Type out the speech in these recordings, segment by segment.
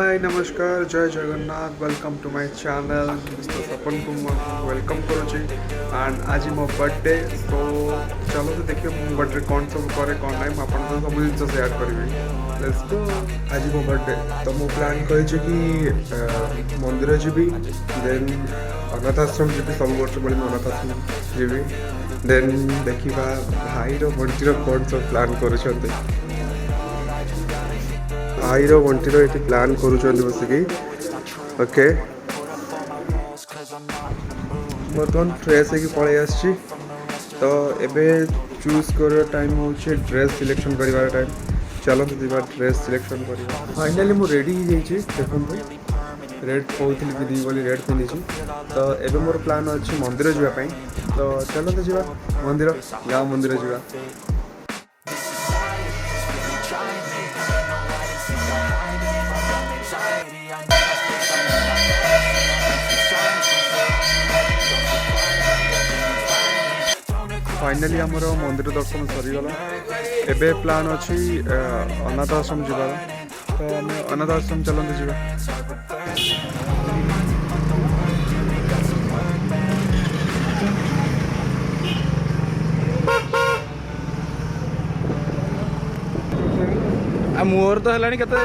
हाय नमस्कार जय Jagannath welcome to my channel mister Sapan Kumar welcome करुँची एंड आज मो बर्थडे तो चलो तो देखिए मो बर्थडे कौन सब करे कौन ना मुझे सब जिन सेयार करी लेट्स गो। आज मो बर्थडे तो मु प्लान कर मंदिर जीवी देन अनाथ आश्रम जी सब वर्ष बड़े अनाथ आश्रम जीवी देन देखा भाई बंटीर कौन सब प्लान कर भाईर बंटीर ये प्लान कर बसिकी ओके बर्तमान फ्रेश हो पलि आसी तो एबे चूज कर टाइम हूँ ड्रेस सिलेक्शन कर टाइम चलते जी ड्रेस सिलेक्शन कर फाइनाली मुझे रेडी हो देखो रेड कहती पिंधि बोली रेड पिंधि तो एबे मोर प्लान अच्छी मंदिर जावाई तो चलते जी मंदिर गाँव मंदिर जा फाइनाली आमर मंदिर दर्शन सरीगला एबे प्लान अच्छी अनाथ आश्रम जावार तो आम अनाथ आश्रम चलते जी मोर तो है केते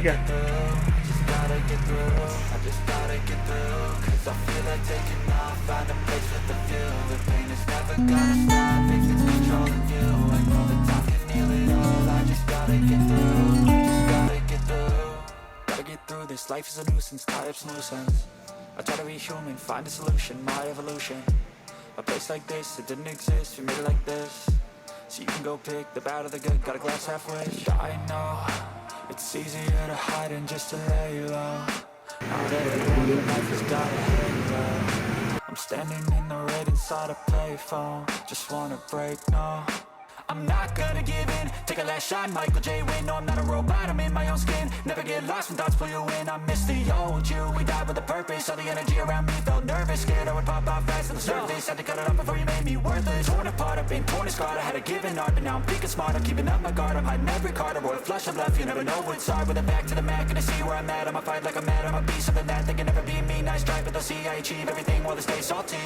क्या This life is a nuisance, tie up some loose ends. I try to be human, find a solution, my evolution. A place like this, it didn't exist, we made it like this. So you can go pick the bad or the good, got a glass halfway. I know, it's easier to hide than just to lay low. Now that everyone in life has got a halo, I'm standing in the red inside a payphone. Just wanna break, no, I'm not gonna give in. Take a last shot, Michael J. Win. No, I'm not a robot, I'm in my own skin. Never get lost when thoughts pull you in. I miss the old you, we died with a purpose. All the energy around me felt nervous. Scared I would pop off fast on the surface. Had to cut it off before you made me worthless. Torn apart, I've been torn and scarred. I had a given art, but now I'm thinking smart. I'm keeping up my guard, I'm hiding every card. A royal flush of left, you never know what's hard. With a back to the mat, gonna see where I'm at. I'ma fight like I'm mad, I'ma be something that they can never be me. Nice try, but they'll see I achieve everything while they stay salty.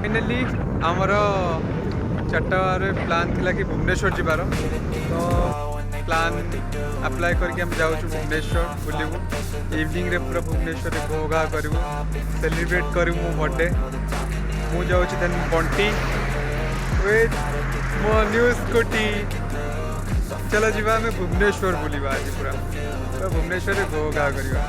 Finally आमर 4 plan थिला कि भुवनेश्वर जीवार तो plan apply करके हम जाऊँ Bhubaneswar blue evening रे पूरा भुवनेश्वर घोघा करूँ सेलिब्रेट करूँ मो बर्थडे मु जाऊँ देन बंटी विथ मो न्यू स्कूटी चलो जीवा आम भुवनेश्वर बुलवा आज पूरा तो भुवनेश्वर घोघा करवा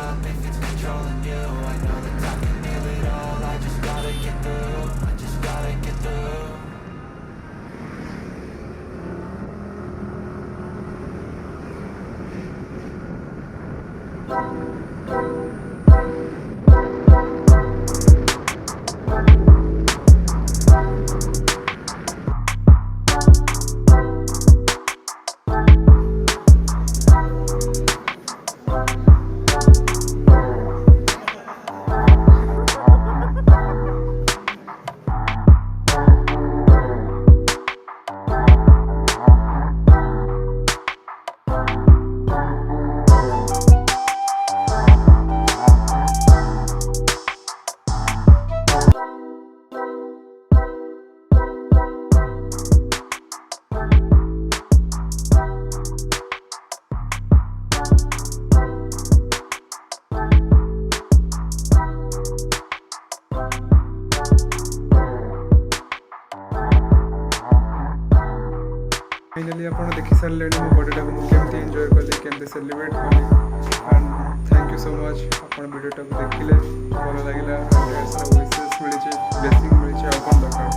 फाइनाली आप देखी सारे मो बर्थडे को केमती एंजॉय कली केमती सेलिब्रेट कली and thank you so much आप वीडियोटा को देखिले भल लगे विशेष मिली ब्लेसिंग मिली कौन दरकार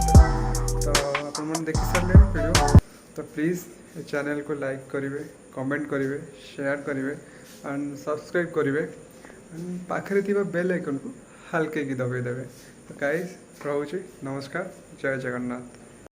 तो आप देखी सारे वीडियो तो प्लीज़ चैनल को लाइक करेंगे कमेंट करेंगे शेयर करेंगे एंड सब्सक्राइब करेंगे एंड पाखे थी बेल आइकन को हल्के की दबाई देवे तो गाइस रोचे नमस्कार जय जगन्नाथ।